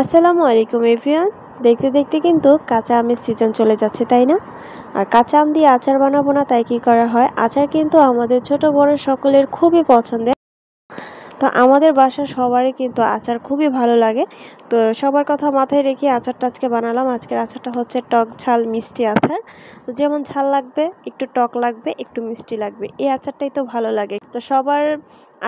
আসসালামু আলাইকুম এভরিওয়ান। দেখতে দেখতে কিন্তু কাঁচা আমের সিজন চলে যাচ্ছে, তাই না? আর কাঁচা আম দিয়ে আচার বানাবো না, তাই কি করা হয়, আচার কিন্তু আমাদের ছোট বড় সকলের খুবই পছন্দের। তো আমাদের বাসার সবারই কিন্তু আচার খুবই ভালো লাগে। তো সবার কথা মাথায় রেখে আচারটা আজকে বানালাম। আজকের আচারটা হচ্ছে টক ঝাল মিষ্টি আচার। তো যেমন ঝাল লাগবে, একটু টক লাগবে, একটু মিষ্টি লাগবে, এই আচারটাই তো ভালো লাগে। তো সবার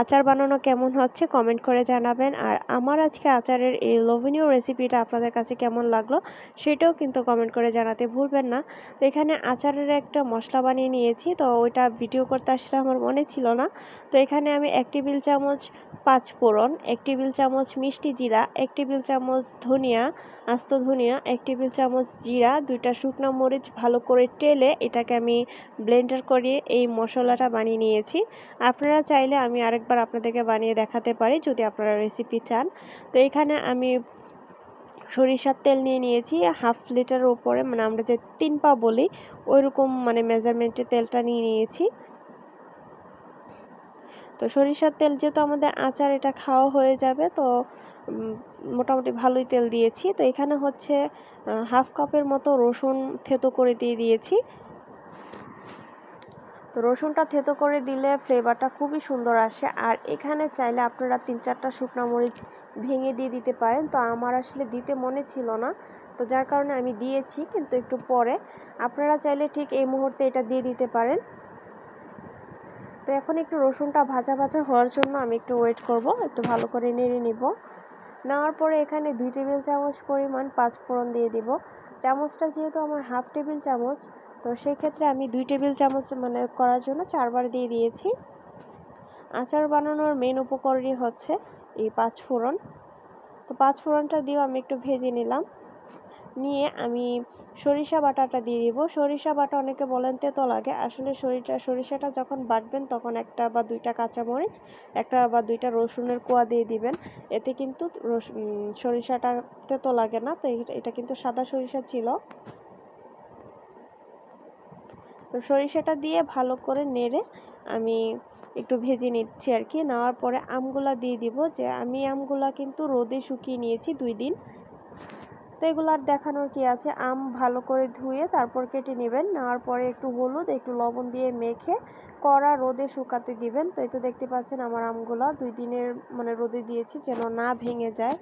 আচার বানানো কেমন হচ্ছে কমেন্ট করে জানাবেন। আর আমার আজকে আচারের এই লোভনীয় রেসিপিটা আপনাদের কাছে কেমন লাগলো সেটাও কিন্তু কমেন্ট করে জানাতে ভুলবেন না। তো এখানে আচারের একটা মশলা বানিয়ে নিয়েছি, তো ওইটা ভিডিও করতে আসলে আমার মনে ছিল না। তো এখানে আমি 1 টেবিল চামচ পাঁচফোড়ন, 1 টেবিল চামচ মিষ্টি জিরা, 1 টেবিল চামচ ধনিয়া, আস্ত ধনিয়া, 1 টেবিল চামচ জিরা, 2টা শুকনো মরিচ ভালো করে টেলে এটাকে আমি ব্লেন্ডার করে এই মশলাটা বানিয়ে নিয়েছি। আপনারা চাইলে আমি আরেকবার আপনাদেরকে বানিয়ে দেখাতে পারি যদি আপনারা রেসিপি চান। তো এখানে আমি সরিষার তেল নিয়ে নিয়েছি 1/2 লিটারের উপরে, মানে আমরা যে 3 পা বলি ওইরকম মানে মেজারমেন্টে তেলটা নিয়ে নিয়েছি। তো সরিষার তেল যেহেতু আমাদের আচার এটা খাওয়া হয়ে যাবে, তো মোটামুটি ভালোই তেল দিয়েছি। তো এখানে হচ্ছে 1/2 কাপের মতো রসুন থেতো করে দিয়ে দিয়েছি। তো রসুনটা থেতো করে দিলে ফ্লেভারটা খুবই সুন্দর আসে। আর এখানে চাইলে আপনারা 3-4টা শুকনো মরিচ ভেঙে দিয়ে দিতে পারেন। তো আমার আসলে দিতে মনে ছিল না, তো যার কারণে আমি দিয়েছি, কিন্তু একটু পরে। আপনারা চাইলে ঠিক এই মুহূর্তে এটা দিয়ে দিতে পারেন। তো এখন একটু রসুনটা ভাজা ভাজা হওয়ার জন্য আমি একটু ওয়েট করব, একটু ভালো করে নেড়ে নিব। নেওয়ার পরে এখানে 2 টেবিল চামচ পরিমাণ পাঁচফোড়ন দিয়ে দিব। চামচটা যেহেতু আমার 1/2 টেবিল চামচ, তো সেই ক্ষেত্রে আমি 2 টেবিল চামচ মানে করার জন্য 4বার দিয়ে দিয়েছি। আচার বানানোর মেন উপকরণই হচ্ছে এই পাঁচফোড়ন। তো পাঁচফোড়নটা দিয়েও আমি একটু ভেজে নিলাম। নিয়ে আমি সরিষা বাটাটা দিয়ে দিব। সরিষা বাটা অনেকে বলেন তেতো লাগে, আসলে সরিষাটা যখন বাটবেন তখন 1টা বা 2টা কাঁচামরিচ, 1টা বা 2টা রসুনের কোয়া দিয়ে দিবেন। এতে কিন্তু সরিষাটা তেতো লাগে না। তো এটা কিন্তু সাদা সরিষা ছিল। তো সরিষাটা দিয়ে ভালো করে নেড়ে আমি একটু ভেজে নিচ্ছি আর কি। নেওয়ার পরে আমগুলা দিয়ে দিব, যে আমি আমগুলা কিন্তু রোদে শুকিয়ে নিয়েছি 2 দিন। তো এগুলো আর দেখানোর কি আছে, আম ভালো করে ধুয়ে তারপর কেটে নেবেন। নেওয়ার পরে একটু হলুদ একটু লবণ দিয়ে মেখে কড়া রোদে শুকাতে দিবেন। তো এই তো দেখতে পাচ্ছেন আমার আমগুলা 2 দিনের মানে রোদে দিয়েছি যেন না ভেঙে যায়।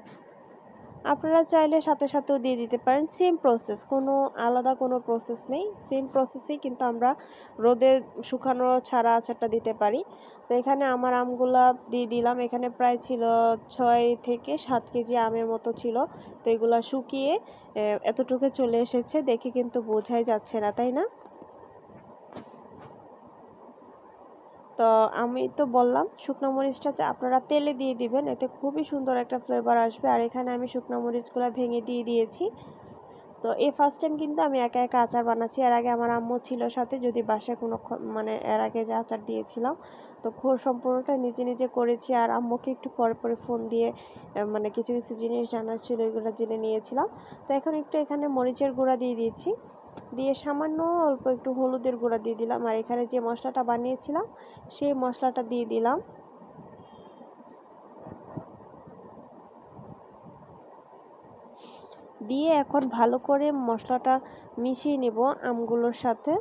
আপনারা চাইলে সাথে সাথেও দিয়ে দিতে পারেন, সেম প্রসেস, কোনো আলাদা কোনো প্রসেস নেই, সেম প্রসেসেই কিন্তু আমরা রোদে শুকানো ছাড়া আচারটা দিতে পারি। তো এখানে আমার আমগুলা দিয়ে দিলাম। এখানে প্রায় ছিল 6 থেকে 7 কেজি আমের মতো ছিল। তো এগুলা শুকিয়ে এতটুকু চলে এসেছে, দেখে কিন্তু বোঝাই যাচ্ছে না, তাই না? তো আমি তো বললাম শুকনো মরিচটা আপনারা তেলে দিয়ে দিবেন, এতে খুবই সুন্দর একটা ফ্লেভার আসবে। আর এখানে আমি শুকনো মরিচগুলো ভেঙে দিয়ে দিয়েছি। তো এই ফার্স্ট টাইম কিন্তু আমি একা একা আচার বানাচ্ছি। এর আগে আমার আম্মু ছিল সাথে, যদি বাসায় কোনো মানে এর আগে যে আচার দিয়েছিলাম, তো সম্পূর্ণটা নিজে নিজে করেছি। আর আম্মুকে একটু পরে পরে ফোন দিয়ে মানে কিছু কিছু জিনিস জানার ছিল, এগুলো জেনে নিয়েছিলাম। তো এখন একটু এখানে মরিচের গুঁড়া দিয়ে দিয়েছি, দিয়ে সামান্য অল্প একটু হলুদের গুঁড়া দিয়ে দিলাম। আর এখানে যে মশলাটা বানিয়েছিলাম সেই মশলাটা দিয়ে দিলাম। দিয়ে এখন ভালো করে মশলাটা মিশিয়ে নেব আমগুলোর সাথে।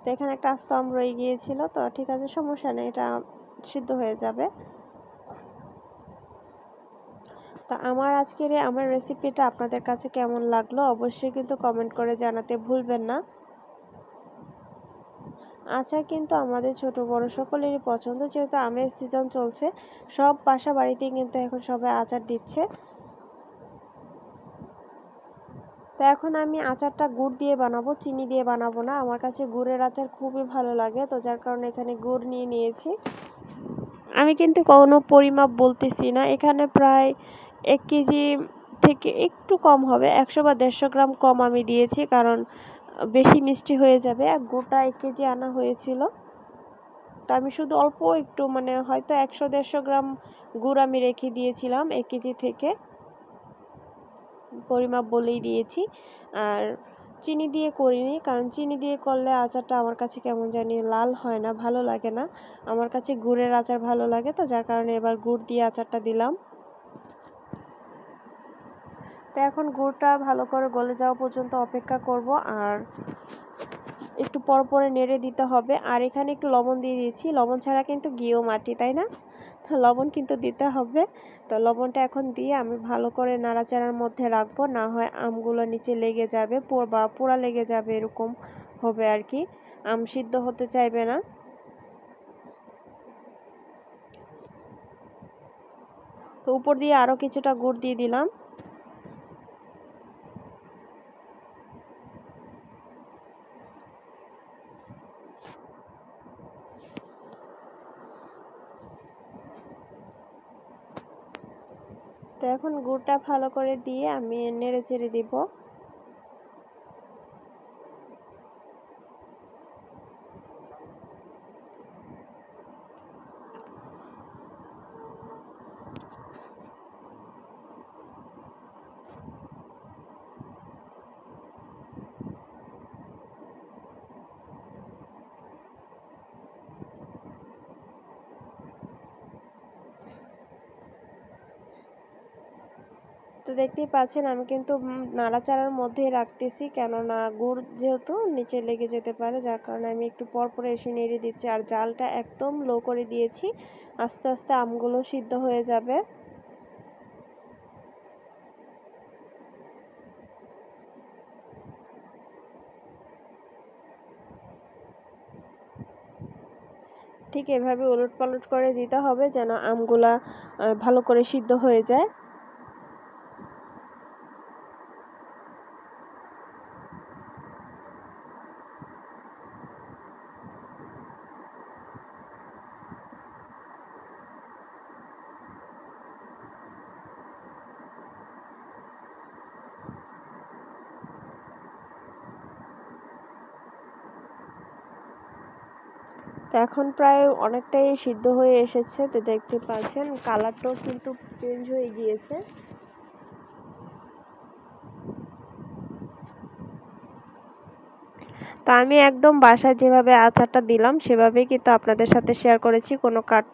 তো এখানে একটা আস্ত আম রয়ে গিয়েছিল, তো ঠিক আছে, সমস্যা নেই, এটা সিদ্ধ হয়ে যাবে। তো আমার আজকের এই আমার রেসিপিটা আপনাদের কাছে কেমন লাগলো অবশ্যই কিন্তু কমেন্ট করে জানাতে ভুলবেন না। আচার কিন্তু আমাদের ছোট বড় সকলেরই পছন্দ, যেহেতু আমের সিজন চলছে, সব বাসা বাড়িতেই কিন্তু এখন সবাই আচার দিচ্ছে। তো এখন আমি আচারটা গুড় দিয়ে বানাবো, চিনি দিয়ে বানাবো না। আমার কাছে গুড়ের আচার খুবই ভালো লাগে, তো যার কারণে এখানে গুড় নিয়ে নিয়েছি। আমি কিন্তু কোনো পরিমাপ বলতেছি না, এখানে প্রায় 1 কেজি থেকে একটু কম হবে, 100 বা 150 গ্রাম কম আমি দিয়েছি, কারণ বেশি মিষ্টি হয়ে যাবে। গোটা 1 কেজি আনা হয়েছিল, তো আমি শুধু অল্প একটু মানে হয়তো 100-150 গ্রাম গুড় আমি রেখে দিয়েছিলাম 1 কেজি থেকে, পরিমাপ বলেই দিয়েছি। আর চিনি দিয়ে করিনি, কারণ চিনি দিয়ে করলে আচারটা আমার কাছে কেমন জানি লাল হয় না, ভালো লাগে না। আমার কাছে গুড়ের আচার ভালো লাগে, তো যার কারণে এবার গুড় দিয়ে আচারটা দিলাম। তো এখন গুড়টা ভালো করে গলে যাওয়া পর্যন্ত অপেক্ষা করব, আর একটু পর পরে নেড়ে দিতে হবে। আর এখানে একটু লবণ দিয়ে দিয়েছি, লবণ ছাড়া কিন্তু ঘিও মাটি, তাই না? তো লবণ কিন্তু দিতে হবে। তো লবণটা এখন দিয়ে আমি ভালো করে নাড়াচাড়ার মধ্যে রাখবো, না হয় আমগুলো নিচে লেগে যাবে বা পোড়া লেগে যাবে, এরকম হবে আর কি। আম সিদ্ধ হতে চাইবে না। তো উপর দিয়ে আরো কিছুটা গুড় দিয়ে দিলাম। তো এখন গুড়টা ভালো করে দিয়ে আমি নেড়ে চেড়ে দিব। তো দেখতেই পাচ্ছেন আমি কিন্তু নাড়াচাড়ার মধ্যেই রাখতেছি, কেননা গুড় যেহেতু নিচে লেগে যেতে পারে, যার কারণে আমি একটু পর পরে এসে নেড়ে দিচ্ছি। আর জালটা একদম লো করে দিয়েছি, আস্তে আস্তে আমগুলো সিদ্ধ হয়ে যাবে। ঠিক এভাবে উলট পালট করে দিতে হবে যেন আমগুলা ভালো করে সিদ্ধ হয়ে যায়। তো এখন প্রায় অনেকটাই সিদ্ধ হয়ে এসেছে, তো দেখতে পাচ্ছেন কালারটাও কিন্তু চেঞ্জ হয়ে গিয়েছে। তো আমি একদম বাসায় যেভাবে আচারটা দিলাম সেভাবেই কিন্তু আপনাদের সাথে শেয়ার করেছি, কোনো কাট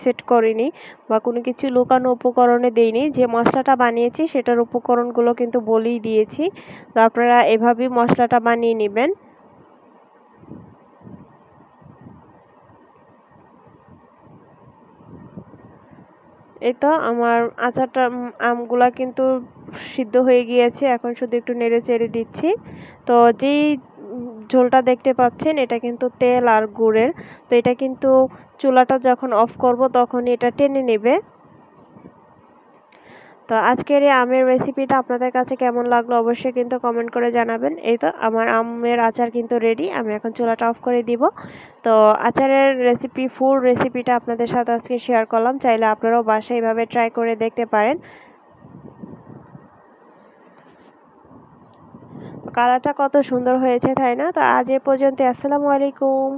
সেট করিনি বা কোনো কিছু লুকানো উপকরণে দেইনি। যে মশলাটা বানিয়েছি সেটার উপকরণগুলো কিন্তু বলেই দিয়েছি। তো আপনারা এভাবেই মশলাটা বানিয়ে নেবেন। এই তো আমার আচারটা আমগুলা কিন্তু সিদ্ধ হয়ে গিয়েছে, এখন শুধু একটু নেড়ে চেড়ে দিচ্ছি। তো যেই ঝোলটা দেখতে পাচ্ছেন এটা কিন্তু তেল আর গুড়ের। তো এটা কিন্তু চুলাটা যখন অফ করব তখন এটা টেনে নেবে। তো আজকের এই আমের রেসিপিটা আপনাদের কাছে কেমন লাগলো অবশ্যই কিন্তু কমেন্ট করে জানাবেন। এই তো আমার আমের আচার কিন্তু রেডি, আমি এখন চুলাটা অফ করে দিব। তো আচারের রেসিপি, ফুল রেসিপিটা আপনাদের সাথে আজকে শেয়ার করলাম, চাইলে আপনারাও বাসায় এভাবে ট্রাই করে দেখতে পারেন। তো কালারটা কত সুন্দর হয়েছে তাই না? তো আজ এ পর্যন্ত, আসসালামু আলাইকুম।